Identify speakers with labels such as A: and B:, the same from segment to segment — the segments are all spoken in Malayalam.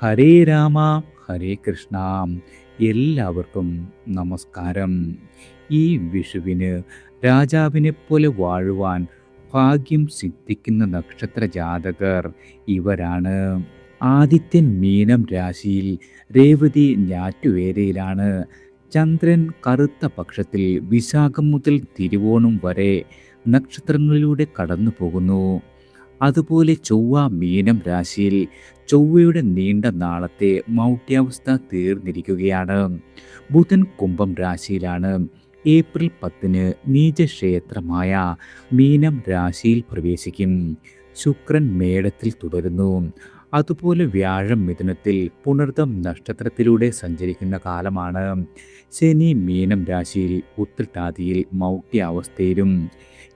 A: ഹരേ രാമ ഹരേ കൃഷ്ണ. എല്ലാവർക്കും നമസ്കാരം. ഈ വിഷുവിന് രാജാവിനെ പോലെ വാഴുവാൻ ഭാഗ്യം സിദ്ധിക്കുന്ന നക്ഷത്ര ജാതകർ ഇവരാണ്. ആദിത്യൻ മീനം രാശിയിൽ, രേവതി ഞാറ്റുവേലയിലാണ്. ചന്ദ്രൻ കറുത്ത പക്ഷത്തിൽ വിശാഖം മുതൽ തിരുവോണം വരെ നക്ഷത്രങ്ങളിലൂടെ കടന്നു പോകുന്നു. അതുപോലെ ചൊവ്വ മീനം രാശിയിൽ, ചൊവ്വയുടെ നീണ്ട നാളത്തെ മൗഢ്യാവസ്ഥ തീർന്നിരിക്കുകയാണ്. ബുധൻ കുംഭം രാശിയിലാണ്. ഏപ്രിൽ 10 നീചക്ഷേത്രമായ മീനം രാശിയിൽ പ്രവേശിക്കും. ശുക്രൻ മേടത്തിൽ തുടരുന്നു. അതുപോലെ വ്യാഴം മിഥുനത്തിൽ പുണർദം നക്ഷത്രത്തിലൂടെ സഞ്ചരിക്കുന്ന കാലമാണ്. ശനി മീനം രാശിയിൽ ഉത്രട്ടാതിയിൽ മൗഢ്യാവസ്ഥയിലും.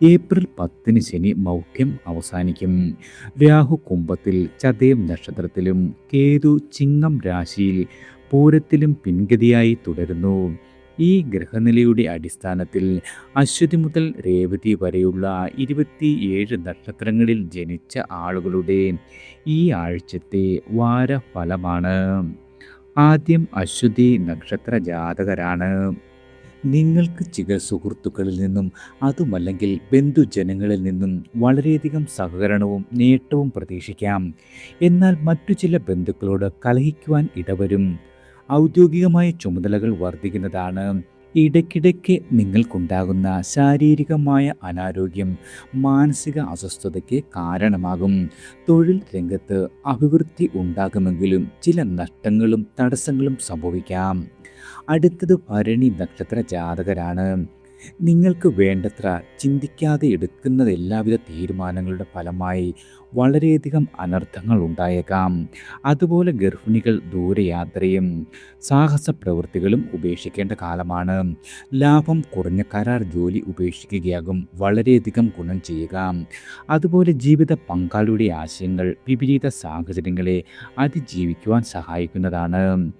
A: ഏപ്രിൽ 10 ശനി മൗഢ്യം അവസാനിക്കും. രാഹു കുംഭത്തിൽ ചതയം നക്ഷത്രത്തിലും, കേതു ചിങ്ങം രാശിയിൽ പൂരത്തിലും പിൻഗതിയായി തുടരുന്നു. ഈ ഗ്രഹനിലയുടെ അടിസ്ഥാനത്തിൽ അശ്വതി മുതൽ രേവതി വരെയുള്ള 27 നക്ഷത്രങ്ങളിൽ ജനിച്ച ആളുകളുടെ ഈ ആഴ്ചത്തെ വാരഫലമാണ്. ആദ്യം അശ്വതി നക്ഷത്ര ജാതകരാണ്. നിങ്ങൾക്ക് ചില സുഹൃത്തുക്കളിൽ നിന്നും, അതുമല്ലെങ്കിൽ ബന്ധുജനങ്ങളിൽ നിന്നും വളരെയധികം സഹകരണവും നേട്ടവും പ്രതീക്ഷിക്കാം. എന്നാൽ മറ്റു ചില ബന്ധുക്കളോട് കലഹിക്കുവാൻ ഇടവരും. ഔദ്യോഗികമായ ചുമതലകൾ വർദ്ധിക്കുന്നതാണ്. ഇടയ്ക്കിടയ്ക്ക് നിങ്ങൾക്കുണ്ടാകുന്ന ശാരീരികമായ അനാരോഗ്യം മാനസിക അസ്വസ്ഥതയ്ക്ക് കാരണമാകും. തൊഴിൽ രംഗത്ത് അഭിവൃദ്ധി ഉണ്ടാകുമെങ്കിലും ചില നഷ്ടങ്ങളും തടസ്സങ്ങളും സംഭവിക്കാം. അടുത്തത് ഭരണി നക്ഷത്ര ജാതകരാണ്. നിങ്ങൾക്ക് വേണ്ടത്ര ചിന്തിക്കാതെ എടുക്കുന്ന എല്ലാവിധ തീരുമാനങ്ങളുടെ ഫലമായി വളരെയധികം അനർത്ഥങ്ങൾ ഉണ്ടായേക്കാം. അതുപോലെ ഗർഭിണികൾ ദൂരയാത്രയും സാഹസ പ്രവൃത്തികളും ഉപേക്ഷിക്കേണ്ട കാലമാണ്. ലാഭം കുറഞ്ഞ കരാർ ജോലി ഉപേക്ഷിക്കുകയാകും വളരെയധികം ഗുണം ചെയ്യുക. അതുപോലെ ജീവിത പങ്കാളിയുടെ ആശയങ്ങൾ വിപരീത സാഹചര്യങ്ങളെ അതിജീവിക്കുവാൻ സഹായിക്കുന്നതാണ്.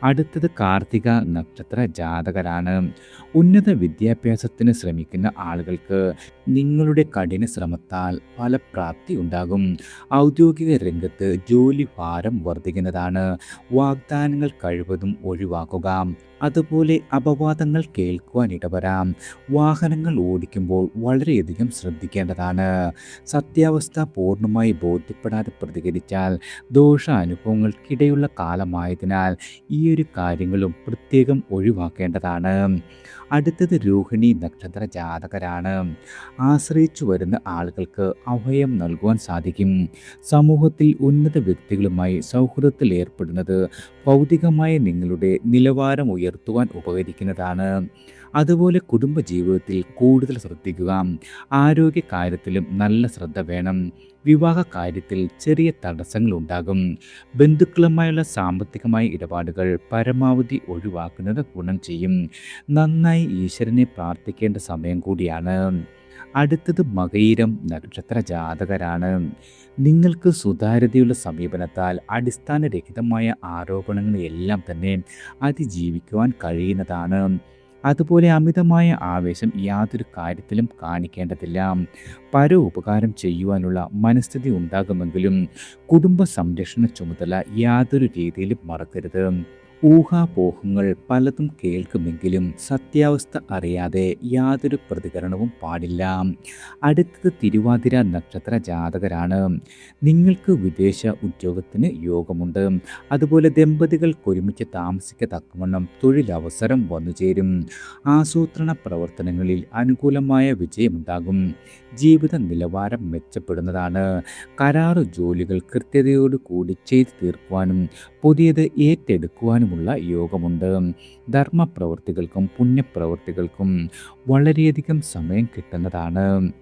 A: അടുത്തത് കാർത്തിക നക്ഷത്ര ജാതകരാണ്. ഉന്നത വിദ്യാഭ്യാസത്തിന് ശ്രമിക്കുന്ന ആളുകൾക്ക് നിങ്ങളുടെ കഠിന ശ്രമത്താൽ ഫലപ്രാപ്തി ഉണ്ടാകും. ഔദ്യോഗിക രംഗത്ത് ജോലി ഭാരം വർദ്ധിക്കുന്നതാണ്. വാഗ്ദാനങ്ങൾ കഴിവതും ഒഴിവാക്കുക. അതുപോലെ അപവാദങ്ങൾ കേൾക്കുവാൻ ഇടവരാം. വാഹനങ്ങൾ ഓടിക്കുമ്പോൾ വളരെയധികം ശ്രദ്ധിക്കേണ്ടതാണ്. സത്യാവസ്ഥ പൂർണ്ണമായി ബോധ്യപ്പെടാതെ പ്രതികരിച്ചാൽ ദോഷാനുഭവങ്ങൾക്കിടയുള്ള കാലമായതിനാൽ ഈ ഒരു കാര്യങ്ങളും പ്രത്യേകം ഒഴിവാക്കേണ്ടതാണ്. അടുത്തത് രോഹിണി നക്ഷത്ര ജാതകരാണ്. ആശ്രയിച്ചു വരുന്ന ആളുകൾക്ക് അഭയം നൽകുവാൻ സാധിക്കും. സമൂഹത്തിൽ ഉന്നത വ്യക്തികളുമായി സൗഹൃദത്തിൽ ഏർപ്പെടുന്നത് ഭൗതികമായ നിങ്ങളുടെ നിലവാരം ഉയർത്തുവാൻ ഉപകരിക്കുന്നതാണ്. അതുപോലെ കുടുംബജീവിതത്തിൽ കൂടുതൽ ശ്രദ്ധിക്കുക. ആരോഗ്യ കാര്യത്തിലും നല്ല ശ്രദ്ധ വേണം. വിവാഹ കാര്യത്തിൽ ചെറിയ തടസ്സങ്ങൾ ഉണ്ടാകും. ബന്ധുക്കളുമായുള്ള സാമ്പത്തികമായ ഇടപാടുകൾ പരമാവധി ഒഴിവാക്കുന്നത് ഗുണം ചെയ്യും. നന്നായി ഈശ്വരനെ പ്രാർത്ഥിക്കേണ്ട സമയം കൂടിയാണ്. അടുത്തത് മകയിരം നക്ഷത്ര ജാതകരാണ്. നിങ്ങൾക്ക് സുതാര്യതയുള്ള സമീപനത്താൽ അടിസ്ഥാനരഹിതമായ ആരോപണങ്ങളെല്ലാം തന്നെ അതിജീവിക്കുവാൻ കഴിയുന്നതാണ്. അതുപോലെ അമിതമായ ആവേശം യാതൊരു കാര്യത്തിലും കാണിക്കേണ്ടതില്ല. പരോപകാരം ചെയ്യുവാനുള്ള മനസ്ഥിതി ഉണ്ടാകുമെങ്കിലും കുടുംബ സംരക്ഷണ ചുമതല യാതൊരു രീതിയിലും മറക്കരുത്. ഊഹാപോഹങ്ങൾ പലതും കേൾക്കുമെങ്കിലും സത്യാവസ്ഥ അറിയാതെ യാതൊരു പ്രതികരണവും പാടില്ല. അടുത്തത് തിരുവാതിര നക്ഷത്ര ജാതകരാണ്. നിങ്ങൾക്ക് വിദേശ ഉദ്യോഗത്തിന് യോഗമുണ്ട്. അതുപോലെ ദമ്പതികൾക്ക് ഒരുമിച്ച് താമസിക്കത്തക്കവണ്ണം തൊഴിലവസരം വന്നുചേരും. ആസൂത്രണ പ്രവർത്തനങ്ങളിൽ അനുകൂലമായ വിജയമുണ്ടാകും. ജീവിത നിലവാരം മെച്ചപ്പെടുന്നതാണ്. കരാറ് ജോലികൾ കൃത്യതയോടു കൂടി ചെയ്തു തീർക്കുവാനും പുതിയത് ഏറ്റെടുക്കുവാനുമുള്ള യോഗമുണ്ട്. ധർമ്മപ്രവൃത്തികൾക്കും പുണ്യപ്രവൃത്തികൾക്കും വളരെയധികം സമയം കിട്ടുന്നതാണ്.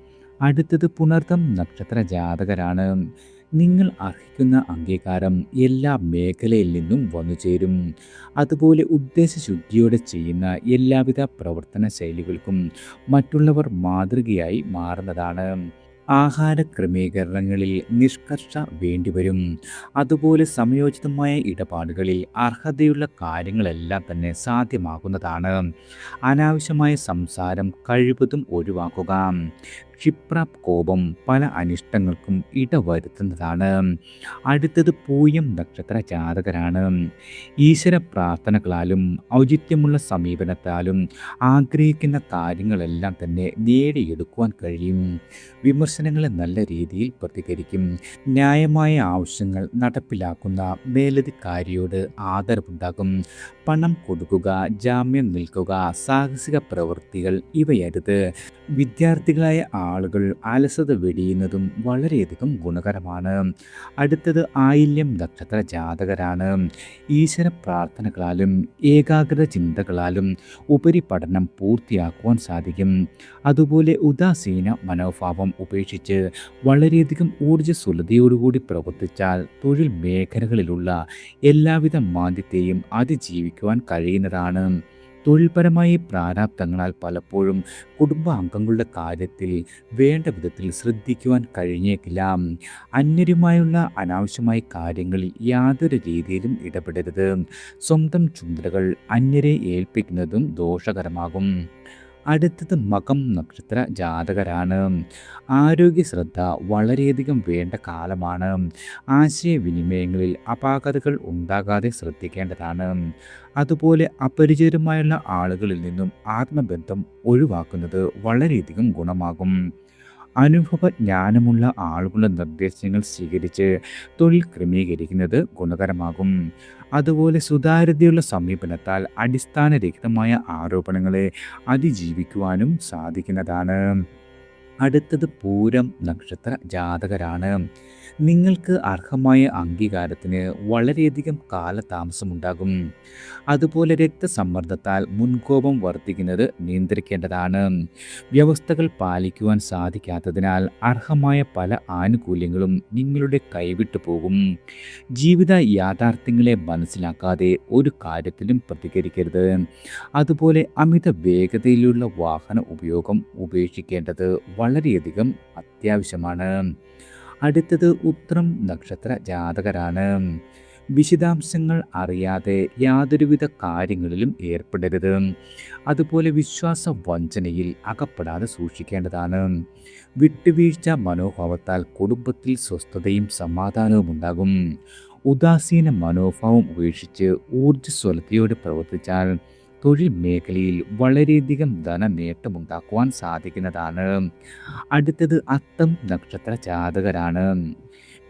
A: അടുത്തത് പുണർദം നക്ഷത്ര ജാതകരാണ്. നിങ്ങൾ അർഹിക്കുന്ന അംഗീകാരം എല്ലാ മേഖലയിൽ നിന്നും വന്നുചേരും. അതുപോലെ ഉദ്ദേശശുദ്ധിയോടെ ചെയ്യുന്ന എല്ലാവിധ പ്രവർത്തന ശൈലികൾക്കും മറ്റുള്ളവർ മാതൃകയായി മാറുന്നതാണ്. ആഹാര ക്രമീകരണങ്ങളിൽ നിഷ്കർഷ വേണ്ടിവരും. അതുപോലെ സമയോചിതമായ ഇടപാടുകളിൽ അർഹതയുള്ള കാര്യങ്ങളെല്ലാം തന്നെ സാധ്യമാകുന്നതാണ്. അനാവശ്യമായ സംസാരം കഴിവതും ഒഴിവാക്കുക. ക്ഷിപ്രകോപം പല അനിഷ്ടങ്ങൾക്കും ഇടവരുത്തുന്നതാണ്. അടുത്തത് പൂയം നക്ഷത്ര ജാതകരാണ്. ഈശ്വര പ്രാർത്ഥനകളാലും ഔചിത്യമുള്ള സമീപനത്താലും ആഗ്രഹിക്കുന്ന കാര്യങ്ങളെല്ലാം തന്നെ നേടിയെടുക്കുവാൻ കഴിയും. വിമർശനങ്ങളെ നല്ല രീതിയിൽ പ്രതികരിക്കും. ന്യായമായ ആവശ്യങ്ങൾ നടപ്പിലാക്കുന്ന മേലധികാരിയോട് ആദരവുണ്ടാകും. പണം കൊടുക്കുക, ജാമ്യം നിൽക്കുക, സാഹസിക പ്രവൃത്തികൾ ഇവയരുത്. വിദ്യാർത്ഥികളായ ആളുകൾ അലസത വെടിയുന്നതും വളരെയധികം ഗുണകരമാണ്. അടുത്തത് ആയില്യം നക്ഷത്ര ജാതകരാണ്. ഈശ്വര പ്രാർത്ഥനകളാലും ഏകാഗ്രത ചിന്തകളാലും ഉപരിപഠനം പൂർത്തിയാക്കുവാൻ സാധിക്കും. അതുപോലെ ഉദാസീന മനോഭാവം ഉപേക്ഷിച്ച് വളരെയധികം ഊർജ്ജസ്വലതയോടുകൂടി പ്രവർത്തിച്ചാൽ തൊഴിൽ മേഖലകളിലുള്ള എല്ലാവിധ മാന്ദ്യത്തെയും അതിജീവിക്കുവാൻ കഴിയുന്നതാണ്. തൊഴിൽപരമായ പ്രാരാബ്ദങ്ങളാൽ പലപ്പോഴും കുടുംബാംഗങ്ങളുടെ കാര്യത്തിൽ വേണ്ട വിധത്തിൽ ശ്രദ്ധിക്കുവാൻ കഴിഞ്ഞേക്കില്ല. അന്യരുമായുള്ള അനാവശ്യമായ കാര്യങ്ങളിൽ യാതൊരു രീതിയിലും ഇടപെടരുത്. സ്വന്തം ചുമതലകൾ അന്യരെ ഏൽപ്പിക്കുന്നതും ദോഷകരമാകും. അടുത്തത് മകം നക്ഷത്ര ജാതകരാണ്. ആരോഗ്യ ശ്രദ്ധ വളരെയധികം വേണ്ട കാലമാണ്. ആശയവിനിമയങ്ങളിൽ അപാകതകൾ ഉണ്ടാകാതെ ശ്രദ്ധിക്കേണ്ടതാണ്. അതുപോലെ അപരിചിതരുമായുള്ള ആളുകളിൽ നിന്നും ആത്മബന്ധം ഒഴിവാക്കുന്നത് വളരെയധികം ഗുണമാകും. അനുഭവജ്ഞാനമുള്ള ആളുകളുടെ നിർദ്ദേശങ്ങൾ സ്വീകരിച്ച് തൊഴിൽ ക്രമീകരിക്കുന്നത് ഗുണകരമാകും. അതുപോലെ സുതാര്യതയുള്ള സമീപനത്താൽ അടിസ്ഥാനരഹിതമായ ആരോപണങ്ങളെ അതിജീവിക്കുവാനും സാധിക്കുന്നതാണ്. അടുത്തത് പൂരം നക്ഷത്ര ജാതകരാണ്. നിങ്ങൾക്ക് അർഹമായ അംഗീകാരത്തിന് വളരെയധികം കാലതാമസമുണ്ടാകും. അതുപോലെ രക്തസമ്മർദ്ദത്താൽ മുൻകോപം വർദ്ധിക്കുന്നത് നിയന്ത്രിക്കേണ്ടതാണ്. വ്യവസ്ഥകൾ പാലിക്കുവാൻ സാധിക്കാത്തതിനാൽ അർഹമായ പല ആനുകൂല്യങ്ങളും നിങ്ങളുടെ കൈവിട്ടു പോകും. ജീവിത യാഥാർത്ഥ്യങ്ങളെ മനസ്സിലാക്കാതെ ഒരു കാര്യത്തിലും പ്രതികരിക്കരുത്. അതുപോലെ അമിത വേഗതയിലുള്ള വാഹന ഉപയോഗം ഉപേക്ഷിക്കേണ്ടത് വളരെയധികം അത്യാവശ്യമാണ്. അടുത്തത് ഉത്രം നക്ഷത്ര ജാതകരാണ്. വിശദാംശങ്ങൾ അറിയാതെ യാതൊരുവിധ കാര്യങ്ങളിലും ഏർപ്പെടരുത്. അതുപോലെ വിശ്വാസ വഞ്ചനയിൽ അകപ്പെടാതെ സൂക്ഷിക്കേണ്ടതാണ്. വിട്ടുവീഴ്ച മനോഭാവത്താൽ കുടുംബത്തിൽ സ്വസ്ഥതയും സമാധാനവും ഉണ്ടാകും. ഉദാസീന മനോഭാവം ഉപേക്ഷിച്ച് ഊർജ്ജസ്വലതയോടെ പ്രവർത്തിച്ചാൽ തൊഴിൽ മേഖലയിൽ വളരെയധികം ധനനേട്ടമുണ്ടാക്കുവാൻ സാധിക്കുന്നതാണ്. അടുത്തത് അത്തം നക്ഷത്ര ജാതകരാണ്.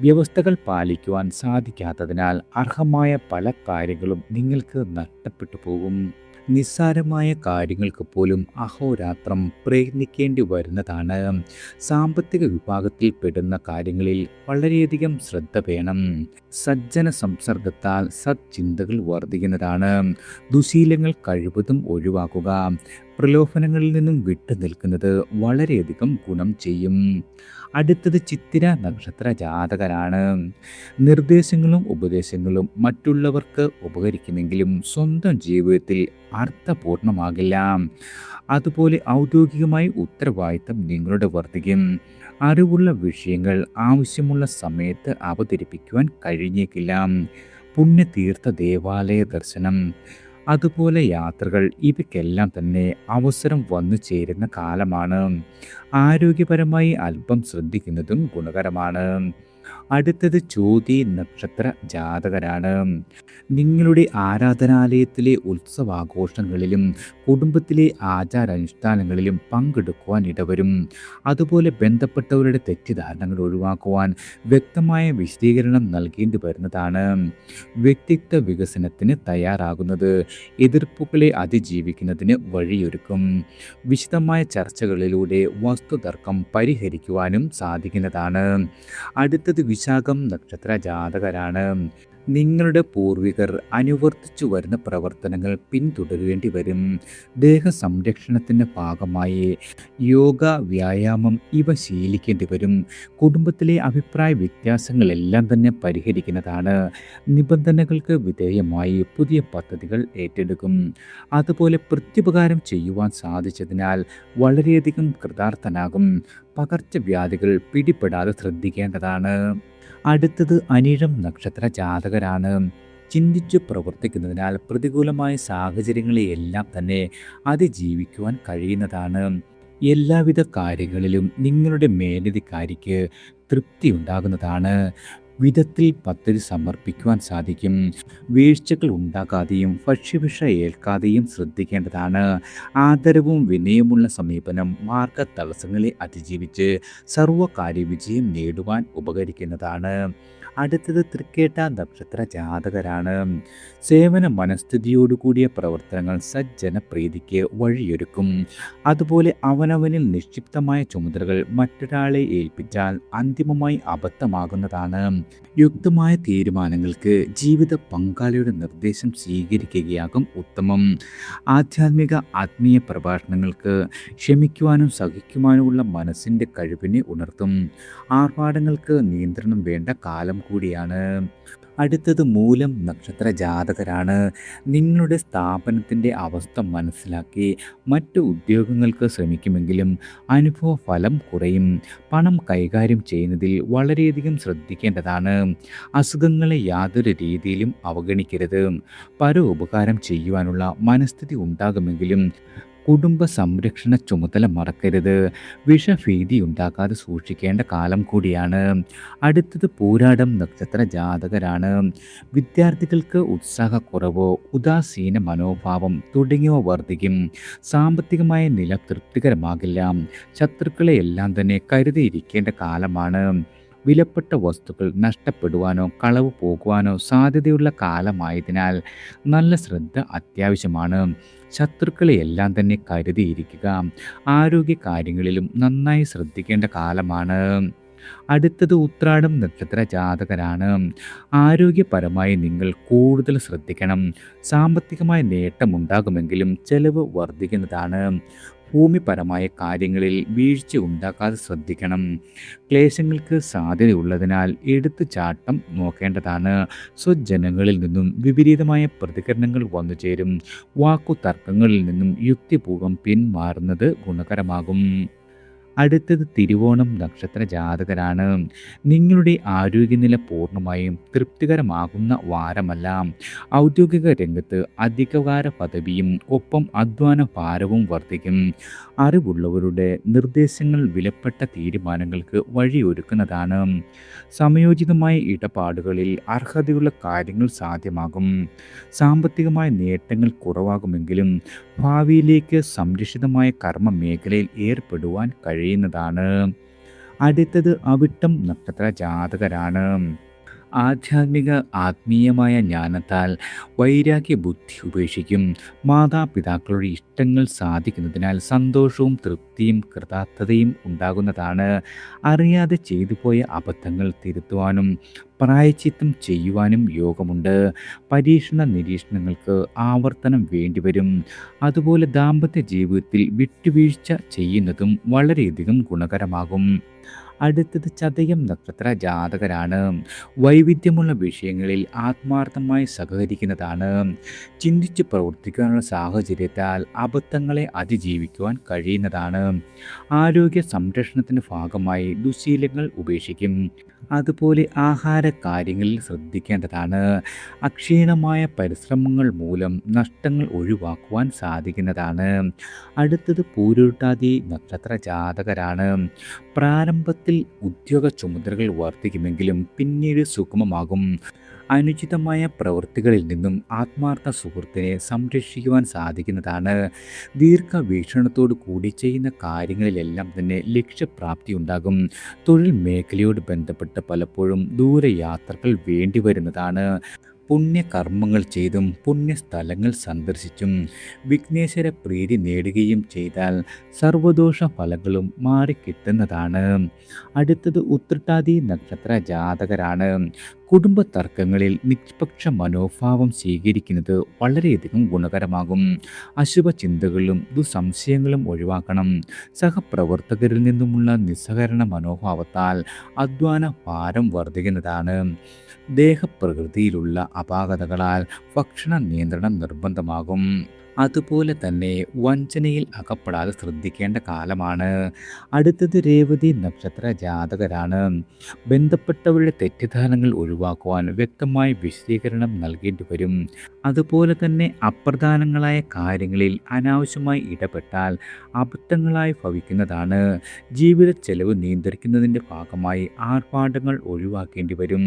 A: വ്യവസ്ഥകൾ പാലിക്കുവാൻ സാധിക്കാത്തതിനാൽ അർഹമായ പല കാര്യങ്ങളും നിങ്ങൾക്ക് നഷ്ടപ്പെട്ടു പോകും. നിസ്സാരമായ കാര്യങ്ങൾക്ക് പോലും അഹോരാത്രം പ്രയത്നിക്കേണ്ടി വരുന്നതാണ്. സാമ്പത്തിക വിഭാഗത്തിൽ പെടുന്ന കാര്യങ്ങളിൽ വളരെയധികം ശ്രദ്ധ വേണം. സജ്ജന സംസർഗത്താൽ സത്ചിന്തകൾ വർദ്ധിക്കുന്നതാണ്. ദുശീലങ്ങൾ കഴിവതും ഒഴിവാക്കുക. പ്രലോഭനങ്ങളിൽ നിന്നും വിട്ടു നിൽക്കുന്നത് വളരെയധികം ഗുണം ചെയ്യും. അടുത്തത് ചിത്തിര നക്ഷത്ര ജാതകരാണ്. നിർദ്ദേശങ്ങളും ഉപദേശങ്ങളും മറ്റുള്ളവർക്ക് ഉപകരിക്കുമെങ്കിലും സ്വന്തം ജീവിതത്തിൽ അർത്ഥപൂർണമാകില്ല. അതുപോലെ ഔദ്യോഗികമായി ഉത്തരവാദിത്തം നിങ്ങളുടെ വർദ്ധിക്കും. അറിവുള്ള വിഷയങ്ങൾ ആവശ്യമുള്ള സമയത്ത് അവതരിപ്പിക്കുവാൻ കഴിഞ്ഞേക്കില്ല. പുണ്യതീർത്ഥ ദേവാലയ ദർശനം, അതുപോലെ യാത്രകൾ ഇവയ്ക്കെല്ലാം തന്നെ അവസരം വന്നു ചേരുന്ന കാലമാണ്. ആരോഗ്യപരമായി അല്പം ശ്രദ്ധിക്കുന്നതും ഗുണകരമാണ്. അടുത്തത് ചോതി നക്ഷത്ര ജാതകരാണ്. നിങ്ങളുടെ ആരാധനാലയത്തിലെ ഉത്സവാഘോഷങ്ങളിലും കുടുംബത്തിലെ ആചാരാനുഷ്ഠാനങ്ങളിലും പങ്കെടുക്കുവാൻ ഇടവരും. അതുപോലെ ബന്ധപ്പെട്ടവരുടെ തെറ്റിദ്ധാരണകൾ ഒഴിവാക്കുവാൻ വ്യക്തമായ വിശദീകരണം നൽകേണ്ടി വരുന്നതാണ്. വ്യക്തിത്വ വികസനത്തിന് തയ്യാറാകുന്നത് എതിർപ്പുകളെ അതിജീവിക്കുന്നതിന് വഴിയൊരുക്കും. വിശദമായ ചർച്ചകളിലൂടെ വസ്തുതർക്കം പരിഹരിക്കുവാനും സാധിക്കുന്നതാണ്. അടുത്തത് വിശാഖം നക്ഷത്ര ജാതകരാണ്. നിങ്ങളുടെ പൂർവികർ അനുവർത്തിച്ചു വരുന്ന പ്രവർത്തനങ്ങൾ പിന്തുടരേണ്ടി വരും. ദേഹസംരക്ഷണത്തിൻ്റെ ഭാഗമായി യോഗ, വ്യായാമം ഇവ ശീലിക്കേണ്ടി വരും. കുടുംബത്തിലെ അഭിപ്രായ വ്യത്യാസങ്ങളെല്ലാം തന്നെ പരിഹരിക്കുന്നതാണ്. നിബന്ധനകൾക്ക് വിധേയമായി പുതിയ പദ്ധതികൾ ഏറ്റെടുക്കും. അതുപോലെ പ്രത്യുപകാരം ചെയ്യുവാൻ സാധിച്ചതിനാൽ വളരെയധികം കൃതാർത്ഥനാകും. പകർച്ചവ്യാധികൾ പിടിപെടാതെ ശ്രദ്ധിക്കേണ്ടതാണ്. അടുത്തത് അനിഴം നക്ഷത്ര ജാതകരാണ്. ചിന്തിച്ചു പ്രവർത്തിക്കുന്നതിനാൽ പ്രതികൂലമായ സാഹചര്യങ്ങളെയെല്ലാം തന്നെ അതിജീവിക്കുവാൻ കഴിയുന്നതാണ്. എല്ലാവിധ കാര്യങ്ങളിലും നിങ്ങളുടെ മേലധികാരിക്ക് തൃപ്തിയുണ്ടാകുന്നതാണ്. വിധത്തിൽ പദ്ധതി സമർപ്പിക്കുവാൻ സാധിക്കും. വീഴ്ചകൾ ഉണ്ടാകാതെയും ഭക്ഷ്യവിഷ ഏൽക്കാതെയും ശ്രദ്ധിക്കേണ്ടതാണ്. ആദരവും വിനയമുള്ള സമീപനം മാർഗ തടസ്സങ്ങളെ അതിജീവിച്ച് സർവ്വകാര്യ വിജയം നേടുവാൻ ഉപകരിക്കുന്നതാണ്. അടുത്തത് തൃക്കേട്ട നക്ഷത്ര ജാതകരാണ്. സേവന മനസ്ഥിതിയോടുകൂടിയ പ്രവർത്തനങ്ങൾ സജ്ജനപ്രീതിക്ക് വഴിയൊരുക്കും. അതുപോലെ അവനവനിൽ നിക്ഷിപ്തമായ ചുമതലകൾ മറ്റൊരാളെ ഏൽപ്പിച്ചാൽ അന്തിമമായി അബദ്ധമാകുന്നതാണ്. യുക്തമായ തീരുമാനങ്ങൾക്ക് ജീവിത പങ്കാളിയുടെ നിർദ്ദേശം സ്വീകരിക്കുകയാകും ഉത്തമം. ആധ്യാത്മിക ആത്മീയ പ്രഭാഷണങ്ങൾക്ക് ക്ഷമിക്കുവാനും സഹിക്കുവാനുമുള്ള മനസ്സിൻ്റെ കഴിവിനെ ഉണർത്തും. ആർഭാടങ്ങൾക്ക് നിയന്ത്രണം വേണ്ട കാലം കൂടിയാണ്. അടുത്തത് മൂലം നക്ഷത്ര ജാതകരാണ്. നിങ്ങളുടെ സ്ഥാപനത്തിൻ്റെ അവസ്ഥ മനസ്സിലാക്കി മറ്റു ഉദ്യോഗങ്ങൾക്ക് ശ്രമിക്കുമെങ്കിലും അനുഭവ ഫലം കുറയും. പണം കൈകാര്യം ചെയ്യുന്നതിൽ വളരെയധികം ശ്രദ്ധിക്കേണ്ടതാണ്. അസുഖങ്ങളെ യാതൊരു രീതിയിലും അവഗണിക്കരുത്. പരോപകാരം ചെയ്യുവാനുള്ള മനസ്ഥിതി ഉണ്ടാകുമെങ്കിലും കുടുംബ സംരക്ഷണ ചുമതല മറക്കരുത്. വിഷഭീതി ഉണ്ടാക്കാതെ സൂക്ഷിക്കേണ്ട കാലം കൂടിയാണ്. അടുത്തത് പൂരാടം നക്ഷത്ര ജാതകരാണ്. വിദ്യാർത്ഥികൾക്ക് ഉത്സാഹക്കുറവോ ഉദാസീന മനോഭാവം തുടങ്ങിയവ വർദ്ധിക്കും. സാമ്പത്തികമായ നില തൃപ്തികരമാകില്ല. ശത്രുക്കളെ എല്ലാം തന്നെ കരുതിയിരിക്കേണ്ട കാലമാണ്. വിലപ്പെട്ട വസ്തുക്കൾ നഷ്ടപ്പെടുവാനോ കളവ് പോകുവാനോ സാധ്യതയുള്ള കാലമായതിനാൽ നല്ല ശ്രദ്ധ അത്യാവശ്യമാണ്. ശത്രുക്കളെ എല്ലാം തന്നെ കരുതിയിരിക്കുക. ആരോഗ്യ കാര്യങ്ങളിലും നന്നായി ശ്രദ്ധിക്കേണ്ട കാലമാണ്. അടുത്തത് ഉത്രാടം നക്ഷത്ര ജാതകരാണ്. ആരോഗ്യപരമായി നിങ്ങൾ കൂടുതൽ ശ്രദ്ധിക്കണം. സാമ്പത്തികമായ നേട്ടമുണ്ടാകുമെങ്കിലും ചെലവ് വർദ്ധിക്കുന്നതാണ്. ഭൂമിപരമായ കാര്യങ്ങളിൽ വീഴ്ച ഉണ്ടാക്കാതെ ശ്രദ്ധിക്കണം. ക്ലേശങ്ങൾക്ക് സാധ്യതയുള്ളതിനാൽ എടുത്തുചാട്ടം നോക്കേണ്ടതാണ്. സ്വജനങ്ങളിൽ നിന്നും വിപരീതമായ പ്രതികരണങ്ങൾ വന്നു ചേരും. വാക്കുതർക്കങ്ങളിൽ നിന്നും യുക്തിപൂർവ്വം പിന്മാറുന്നത് ഗുണകരമാകും. അടുത്തത് തിരുവോണം നക്ഷത്ര ജാതകരാണ്. നിങ്ങളുടെ ആരോഗ്യനില പൂർണ്ണമായും തൃപ്തികരമാകുന്ന വാരമല്ല. ഔദ്യോഗിക രംഗത്ത് അധികാര പദവിയും ഒപ്പം അധ്വാന ഭാരവും വർദ്ധിക്കും. അറിവുള്ളവരുടെ നിർദ്ദേശങ്ങൾ വിലപ്പെട്ട തീരുമാനങ്ങൾക്ക് വഴിയൊരുക്കുന്നതാണ്. സമയോചിതമായ ഇടപാടുകളിൽ അർഹതയുള്ള കാര്യങ്ങൾ സാധ്യമാകും. സാമ്പത്തികമായ നേട്ടങ്ങൾ കുറവാകുമെങ്കിലും ഭാവിയിലേക്ക് സംരക്ഷിതമായ കർമ്മ മേഖലയിൽ ഏർപ്പെടുവാൻ കഴിയുന്നതാണ്. അടുത്തത് അവിട്ടം നക്ഷത്ര ജാതകരാണ്. ആധ്യാത്മിക ആത്മീയമായ ജ്ഞാനത്താൽ വൈരാഗ്യ ബുദ്ധി ഉപേക്ഷിക്കും. മാതാപിതാക്കളുടെ ഇഷ്ടങ്ങൾ സാധിക്കുന്നതിനാൽ സന്തോഷവും തൃപ്തിയും കൃതാർത്ഥതയും ഉണ്ടാകുന്നതാണ്. അറിയാതെ ചെയ്തു പോയ അബദ്ധങ്ങൾ തിരുത്തുവാനും പ്രായശ്ചിത്തം ചെയ്യുവാനും യോഗമുണ്ട്. പരീക്ഷണ നിരീക്ഷണങ്ങൾക്ക് ആവർത്തനം വേണ്ടിവരും. അതുപോലെ ദാമ്പത്യ ജീവിതത്തിൽ വിട്ടുവീഴ്ച ചെയ്യുന്നതും വളരെയധികം ഗുണകരമാകും. അടുത്തത് ചതയം നക്ഷത്ര ജാതകരാണ്. വൈവിധ്യമുള്ള വിഷയങ്ങളിൽ ആത്മാർത്ഥമായി സഹകരിക്കുന്നതാണ്. ചിന്തിച്ച് പ്രവർത്തിക്കാനുള്ള സാഹചര്യത്താൽ അബദ്ധങ്ങളെ അതിജീവിക്കുവാൻ കഴിയുന്നതാണ്. ആരോഗ്യ സംരക്ഷണത്തിൻ്റെ ഭാഗമായി ദുശീലങ്ങൾ ഉപേക്ഷിക്കും. അതുപോലെ ആഹാര കാര്യങ്ങളിൽ ശ്രദ്ധിക്കേണ്ടതാണ്. അക്ഷീണമായ പരിശ്രമങ്ങൾ മൂലം നഷ്ടങ്ങൾ ഒഴിവാക്കുവാൻ സാധിക്കുന്നതാണ്. അടുത്തത് പൂരുരുട്ടാതി നക്ഷത്ര ജാതകരാണ്. പ്രാരംഭത്തിൽ ഉദ്യോഗ ചുമതലകൾ വർദ്ധിക്കുമെങ്കിലും പിന്നീട് സുഗമമാകും. അനുചിതമായ പ്രവൃത്തികളിൽ നിന്നും ആത്മാർത്ഥ സുഹൃത്തിനെ സംരക്ഷിക്കുവാൻ സാധിക്കുന്നതാണ്. ദീർഘവീക്ഷണത്തോടു കൂടി ചെയ്യുന്ന കാര്യങ്ങളിലെല്ലാം തന്നെ ലക്ഷ്യപ്രാപ്തി ഉണ്ടാകും. തൊഴിൽ മേഖലയോട് ബന്ധപ്പെട്ട് പലപ്പോഴും ദൂരയാത്രകൾ വേണ്ടി വരുന്നതാണ്. പുണ്യകർമ്മങ്ങൾ ചെയ്തും പുണ്യസ്ഥലങ്ങൾ സന്ദർശിച്ചും വിഘ്നേശ്വര പ്രീതി നേടുകയും ചെയ്താൽ സർവദോഷ ഫലങ്ങളും മാറിക്കിട്ടുന്നതാണ്. അടുത്തത് ഉത്രട്ടാതി നക്ഷത്ര ജാതകരാണ്. കുടുംബ തർക്കങ്ങളിൽ നിഷ്പക്ഷ മനോഭാവം സ്വീകരിക്കുന്നത് വളരെയധികം ഗുണകരമാകും. അശുഭ ചിന്തകളും ദുസംശയങ്ങളും ഒഴിവാക്കണം. സഹപ്രവർത്തകരിൽ നിന്നുമുള്ള നിസ്സഹകരണ മനോഭാവത്താൽ അധ്വാന ഭാരം വർദ്ധിക്കുന്നതാണ്. ദേഹപ്രകൃതിയിലുള്ള അപാകതകളാൽ ഭക്ഷണ നിയന്ത്രണം നിർബന്ധമാകും. അതുപോലെ തന്നെ വഞ്ചനയിൽ അകപ്പെടാതെ ശ്രദ്ധിക്കേണ്ട കാലമാണ്. അടുത്തത് രേവതി നക്ഷത്ര ജാതകരാണ്. ബന്ധപ്പെട്ടവരുടെ തെറ്റിദ്ധാരണകൾ ഒഴിവാക്കി ഒഴിവാക്കുവാൻ വ്യക്തമായ വിശദീകരണം നൽകേണ്ടി വരും. അതുപോലെ തന്നെ അപ്രധാനങ്ങളായ കാര്യങ്ങളിൽ അനാവശ്യമായി ഇടപെട്ടാൽ അബദ്ധങ്ങളായി ഭവിക്കുന്നതാണ്. ജീവിത ചെലവ് നിയന്ത്രിക്കുന്നതിൻ്റെ ഭാഗമായി ആർഭാടങ്ങൾ ഒഴിവാക്കേണ്ടി വരും.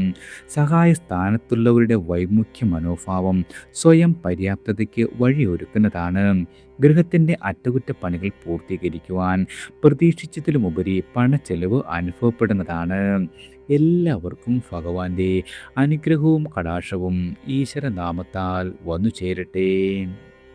A: സഹായ സ്ഥാനത്തുള്ളവരുടെ വൈമുഖ്യ മനോഭാവം സ്വയം പര്യാപ്തതയ്ക്ക് വഴിയൊരുക്കുന്നതാണ്. ഗൃഹത്തിൻ്റെ അറ്റകുറ്റപ്പണികൾ പൂർത്തീകരിക്കുവാൻ പ്രതീക്ഷിച്ചതിലുമുപരി പണച്ചെലവ് അനുഭവപ്പെടുന്നതാണ്. എല്ലാവർക്കും ഭഗവാന്റെ അനുഗ്രഹവും കടാക്ഷവും ഈശ്വരനാമത്താൽ വന്നു ചേരട്ടെ.